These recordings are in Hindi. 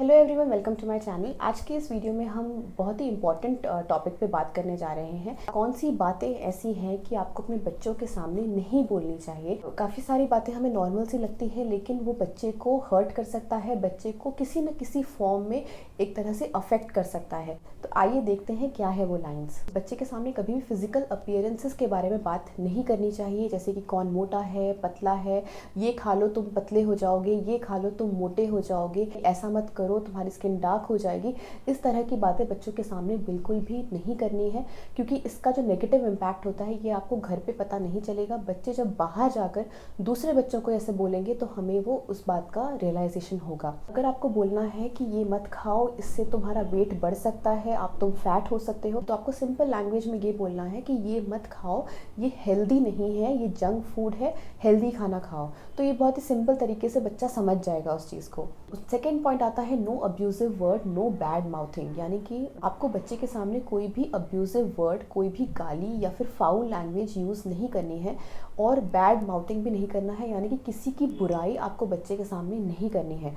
Hello everyone, welcome to my channel. आज के इस वीडियो में हम बहुत ही इम्पॉर्टेंट टॉपिक पे बात करने जा रहे हैं। कौन सी बातें ऐसी हैं कि आपको अपने बच्चों के सामने नहीं बोलनी चाहिए। काफ़ी सारी बातें हमें नॉर्मल सी लगती है, लेकिन वो बच्चे को हर्ट कर सकता है, बच्चे को किसी न किसी फॉर्म में एक तरह से अफेक्ट कर सकता है। तो आइए देखते हैं क्या है वो लाइन्स। बच्चे के सामने कभी भी फिजिकल अपीयरेंसेस के बारे में बात नहीं करनी चाहिए, जैसे कि कौन मोटा है, पतला है, ये खा लो तुम पतले हो जाओगे, ये खा लो तुम मोटे हो जाओगे, ऐसा मत करो तुम्हारी स्किन डार्क हो जाएगी। इस तरह की बातें बच्चों के सामने बिल्कुल भी नहीं करनी है, क्योंकि इसका जो नेगेटिव इम्पैक्ट होता है ये आपको घर पे पता नहीं चलेगा। बच्चे जब बाहर जाकर दूसरे बच्चों को ऐसे बोलेंगे तो हमें वो उस बात का रियलाइजेशन होगा। अगर आपको बोलना है कि ये मत खाओ, इससे तुम्हारा वेट बढ़ सकता है, तुम फैट हो सकते हो, तो आपको सिंपल लैंग्वेज में ये बोलना है कि ये मत खाओ, ये हेल्दी नहीं है, ये जंक फूड है, हेल्दी खाना खाओ। तो ये बहुत ही सिंपल तरीके से बच्चा समझ जाएगा उस चीज़ को। सेकेंड पॉइंट आता है no abusive word, no bad mouthing. यानी कि आपको बच्चे के सामने कोई भी अब्यूजिव वर्ड, कोई भी गाली या फिर फाउल लैंग्वेज यूज़ नहीं करनी है, और बैड माउथिंग भी नहीं करना है। यानी कि किसी की बुराई आपको बच्चे के सामने नहीं करनी है।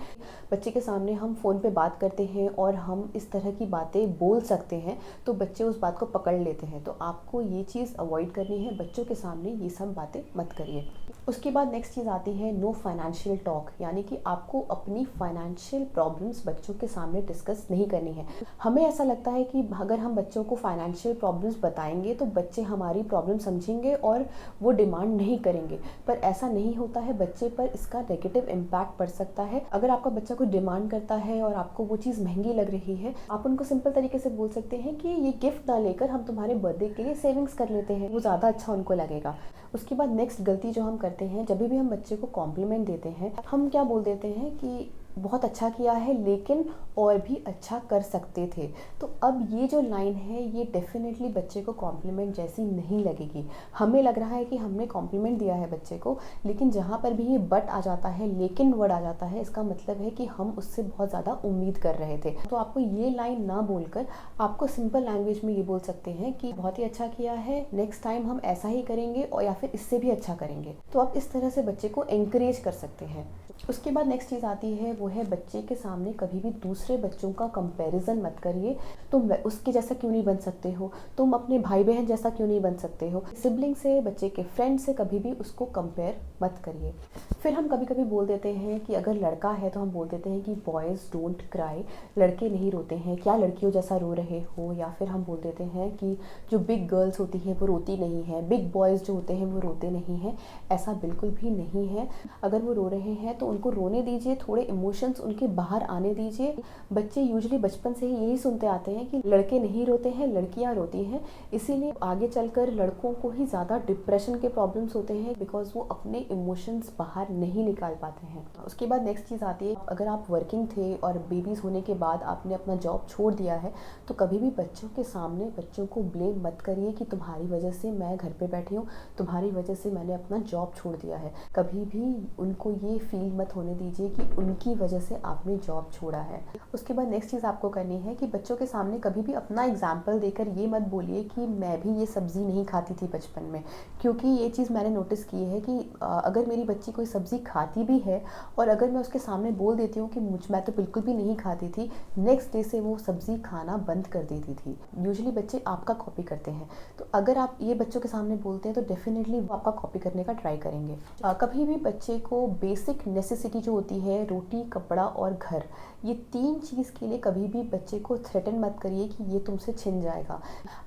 बच्चे के सामने हम फ़ोन पे बात करते हैं और हम इस तरह की बातें बोल सकते हैं, तो बच्चे उस बात को पकड़ लेते हैं। तो आपको ये चीज़ अवॉइड करनी है, बच्चों के सामने ये सब बातें मत करिए। उसके बाद नेक्स्ट चीज़ आती है नो फाइनेंशियल टॉक। यानी कि आपको अपनी फाइनेंशियल प्रॉब्लम्स बच्चों के सामने डिस्कस नहीं करनी है। हमें ऐसा लगता है कि अगर हम बच्चों को फाइनेंशियल प्रॉब्लम्स बताएंगे तो बच्चे हमारी प्रॉब्लम समझेंगे और वो डिमांड नहीं करेंगे, पर ऐसा नहीं होता है। बच्चे पर इसका नेगेटिव इम्पैक्ट पड़ सकता है। अगर आपका बच्चा कोई डिमांड करता है और आपको वो चीज़ महंगी लग रही है, आप उनको सिंपल तरीके से बोल सकते हैं कि ये गिफ्ट ना लेकर हम तुम्हारे बर्थडे के लिए सेविंग्स कर लेते हैं, वो ज़्यादा अच्छा उनको लगेगा। उसके बाद नेक्स्ट गलती जो हम करते हैं, जब भी हम बच्चे को कॉम्प्लीमेंट देते हैं, हम क्या बोल देते हैं कि बहुत अच्छा किया है लेकिन और भी अच्छा कर सकते थे। तो अब ये जो लाइन है ये डेफिनेटली बच्चे को कॉम्प्लीमेंट जैसी नहीं लगेगी। हमें लग रहा है कि हमने कॉम्प्लीमेंट दिया है बच्चे को, लेकिन जहाँ पर भी ये बट आ जाता है, लेकिन वर्ड आ जाता है, इसका मतलब है कि हम उससे बहुत ज़्यादा उम्मीद कर रहे थे। तो आपको ये लाइन ना बोलकर आपको सिंपल लैंग्वेज में ये बोल सकते हैं कि बहुत ही अच्छा किया है, नेक्स्ट टाइम हम ऐसा ही करेंगे और या फिर इससे भी अच्छा करेंगे। तो आप इस तरह से बच्चे को एनकरेज कर सकते हैं। उसके बाद नेक्स्ट चीज़ आती है वो है बच्चे के सामने कभी भी दूसरे बच्चों का कंपैरिजन मत करिए। तुम उसके जैसा क्यों नहीं बन सकते हो, तुम अपने भाई बहन जैसा क्यों नहीं बन सकते हो। सिबलिंग से, बच्चे के फ्रेंड से कभी भी उसको कंपेयर मत करिए। फिर हम कभी कभी बोल देते हैं कि अगर लड़का है तो हम बोल देते हैं कि बॉयज़ डोंट क्राई, लड़के नहीं रोते हैं, क्या लड़कियों जैसा रो रहे हो। या फिर हम बोल देते हैं कि जो बिग गर्ल्स होती हैं वो रोती नहीं है, बिग बॉयज़ जो होते हैं वो रोते नहीं हैं। ऐसा बिल्कुल भी नहीं है। अगर वो रो रहे हैं तो उनको रोने दीजिए, थोड़े इमोशंस उनके बाहर आने दीजिए। बच्चे यूजुअली बचपन से ही यही सुनते आते हैं कि लड़के नहीं रोते हैं, लड़कियां रोती हैं। इसीलिए आगे चलकर लड़कों को ही ज़्यादा डिप्रेशन के प्रॉब्लम्स होते हैं, बिकॉज वो अपने इमोशंस बाहर नहीं निकाल पाते हैं। उसके बाद नेक्स्ट चीज़ आती है, अगर आप वर्किंग थे और बेबीज़ होने के बाद आपने अपना जॉब छोड़ दिया है, तो कभी भी बच्चों के सामने बच्चों को ब्लेम मत करिए कि तुम्हारी वजह से मैं घर पे बैठी हूँ, तुम्हारी वजह से मैंने अपना जॉब छोड़ दिया है। कभी भी उनको ये फील मत होने दीजिए कि उनकी वजह से आपने जॉब छोड़ा है। उसके बाद नेक्स्ट चीज़ आपको करनी है कि बच्चों के सामने कभी भी अपना एग्जाम्पल देकर ये मत बोलिए कि मैं भी ये सब्ज़ी नहीं खाती थी बचपन में। क्योंकि ये चीज़ मैंने नोटिस की है कि अगर मेरी बच्ची कोई सब्ज़ी खाती भी है और अगर मैं उसके सामने बोल देती हूँ कि मैं तो बिल्कुल भी नहीं खाती थी, नेक्स्ट डे से वो सब्ज़ी खाना बंद कर देती थी। यूजुअली बच्चे आपका कॉपी करते हैं, तो अगर आप ये बच्चों के सामने बोलते हैं तो डेफिनेटली वो आपका कॉपी करने का ट्राई करेंगे। कभी भी बच्चे को बेसिक नेसेसिटी जो होती है, रोटी, कपड़ा और घर, ये 3 चीज़ के लिए कभी भी बच्चे को थ्रेटन मत करिए कि ये तुमसे छिन जाएगा।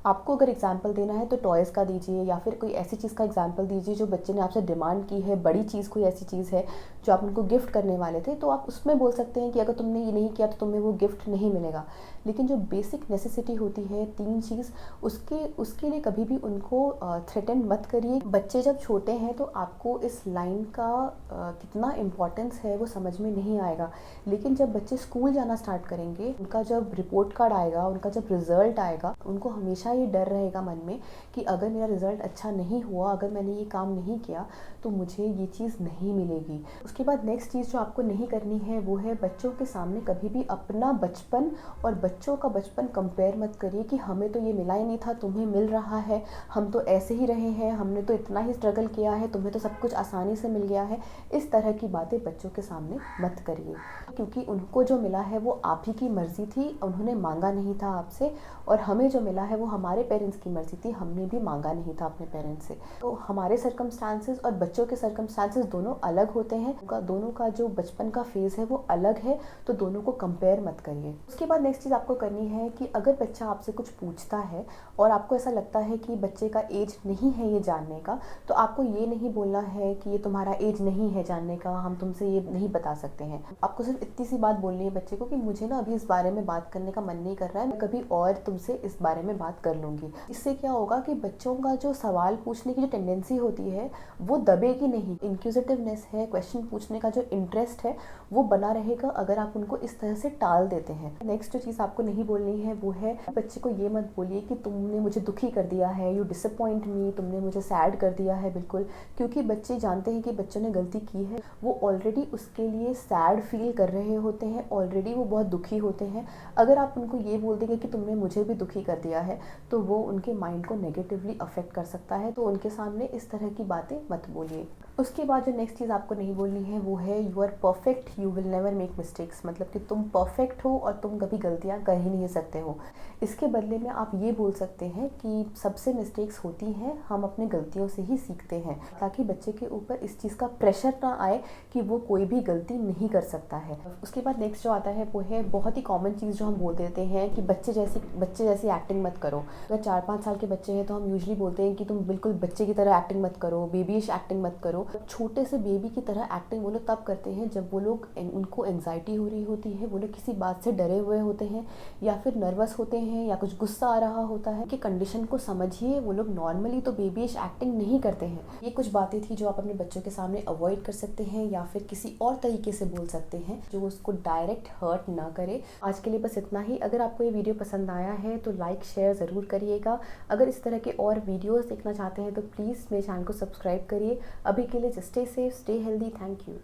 आपको अगर एग्जाम्पल देना है तो टॉयज़ का दीजिए, या फिर कोई ऐसी चीज़ का एग्जाम्पल दीजिए जो बच्चे ने आपसे डिमांड की है, बड़ी चीज़ कोई ऐसी चीज़ है जो आप उनको गिफ्ट करने वाले थे, तो आप उसमें बोल सकते हैं कि अगर तुमने ये नहीं किया तो तुम्हें वो गिफ्ट नहीं मिलेगा। लेकिन जो बेसिक नेसेसिटी होती है 3 चीज़, उसके लिए कभी भी उनको थ्रेटन मत करिए। बच्चे जब छोटे हैं तो आपको इस लाइन का कितना इम्पोर्टेंस है वो समझ में नहीं आएगा, लेकिन जब बच्चे स्कूल जाना स्टार्ट करेंगे, उनका जब रिपोर्ट कार्ड आएगा, उनका जब रिज़ल्ट आएगा, उनको हमेशा ये डर रहेगा मन में कि अगर मेरा रिज़ल्ट अच्छा नहीं हुआ, अगर मैंने ये काम नहीं किया तो मुझे ये चीज़ नहीं मिलेगी। उसके बाद नेक्स्ट चीज़ जो आपको नहीं करनी है वो है बच्चों के सामने कभी भी अपना बचपन और बच्चों का बचपन कंपेयर मत करिए कि हमें तो ये मिला ही नहीं था, तुम्हें मिल रहा है, हम तो ऐसे ही रहे हैं, हमने तो इतना ही स्ट्रगल किया है, तुम्हें तो सब कुछ आसानी से मिल गया है। इस तरह की बातें बच्चों के सामने मत करिए, क्योंकि उनको जो मिला है वो आप ही की मर्ज़ी थी, उन्होंने मांगा नहीं था आपसे, और हमें जो मिला है वो हमारे पेरेंट्स की मर्ज़ी थी, हमने भी मांगा नहीं था अपने पेरेंट्स से। तो हमारे सर्कमस्टांसेस और बच्चों के सर्कमस्टांसेस दोनों अलग होते हैं, उनका दोनों का जो बचपन का फेज़ है वो अलग है, तो दोनों को कंपेयर मत करिए। उसके बाद नेक्स्ट चीज़ आपको करनी है कि अगर बच्चा आपसे कुछ पूछता है और आपको ऐसा लगता है कि बच्चे का एज नहीं है ये जानने का, तो आपको ये नहीं बोलना है कि ये तुम्हारा एज नहीं है जानने का, हम तुमसे ये नहीं बता सकते हैं। आपको सिर्फ इतनी सी बात बोलनी है बच्चे को कि मुझे ना अभी इस बारे में बात करने का मन नहीं कर रहा है, मैं कभी और तुमसे इस बारे में बात कर लूँगी। इससे क्या होगा कि बच्चों का जो सवाल पूछने की जो टेंडेंसी होती है वो दबेगी नहीं, इंक्विजिटिवनेस है, क्वेश्चन पूछने का जो इंटरेस्ट है वो बना रहेगा अगर आप उनको इस तरह से टाल देते हैं। नेक्स्ट जो चीज़ आपको नहीं बोलनी है वो है, बच्चे को ये मत बोलिए कि तुमने मुझे दुखी कर दिया है, यू डिसअपॉइंट मी, तुमने मुझे सैड कर दिया है। बिल्कुल, क्योंकि बच्चे जानते हैं कि बच्चों ने गलती की है, वो ऑलरेडी उसके लिए सैड फील कर रहे होते हैं, ऑलरेडी वो बहुत दुखी होते हैं। अगर आप उनको ये बोल देंगे कि तुमने मुझे भी दुखी कर दिया है, तो वो उनके माइंड को नेगेटिवली अफेक्ट कर सकता है, तो उनके सामने इस तरह की बातें मत बोलिए। उसके बाद जो नेक्स्ट चीज़ आपको नहीं बोलनी है वो है, you are perfect, you will never make mistakes. मतलब कि तुम परफेक्ट हो और तुम कभी गलतियाँ कर ही नहीं सकते हो। इसके बदले में आप ये बोल सकते हैं कि सबसे मिस्टेक्स होती हैं, हम अपनी गलतियों से ही सीखते हैं, ताकि बच्चे के ऊपर इस चीज़ का प्रेशर ना आए कि वो कोई भी गलती नहीं कर सकता है। उसके बाद नेक्स्ट जो आता है वो है बहुत ही कॉमन चीज़ जो हम बोल देते हैं कि बच्चे जैसी एक्टिंग मत करो। अगर 4-5 साल के बच्चे हैं तो हम यूजुअली बोलते हैं कि तुम बिल्कुल बच्चे की तरह एक्टिंग मत करो, बेबीश एक्टिंग मत करो। छोटे से बेबी की तरह एक्टिंग वो लोग तब करते हैं जब वो लोग उनको एंग्जाइटी हो रही होती है, वो लोग किसी बात से डरे हुए होते हैं या फिर नर्वस होते हैं या कुछ गुस्सा आ रहा होता है। कि कंडीशन को समझिए, वो लोग नॉर्मली तो बेबीश एक्टिंग नहीं करते हैं। ये कुछ बातें थी जो आप अपने बच्चों के सामने अवॉइड कर सकते हैं या फिर किसी और तरीके से बोल सकते हैं जो उसको डायरेक्ट हर्ट ना करे। आज के लिए बस इतना ही। अगर आपको ये वीडियो पसंद आया है तो लाइक शेयर ज़रूर करिएगा। अगर इस तरह के और वीडियोस देखना चाहते हैं तो प्लीज़ मेरे चैनल को सब्सक्राइब करिए। अभी के लिए just stay safe, stay healthy. Thank you.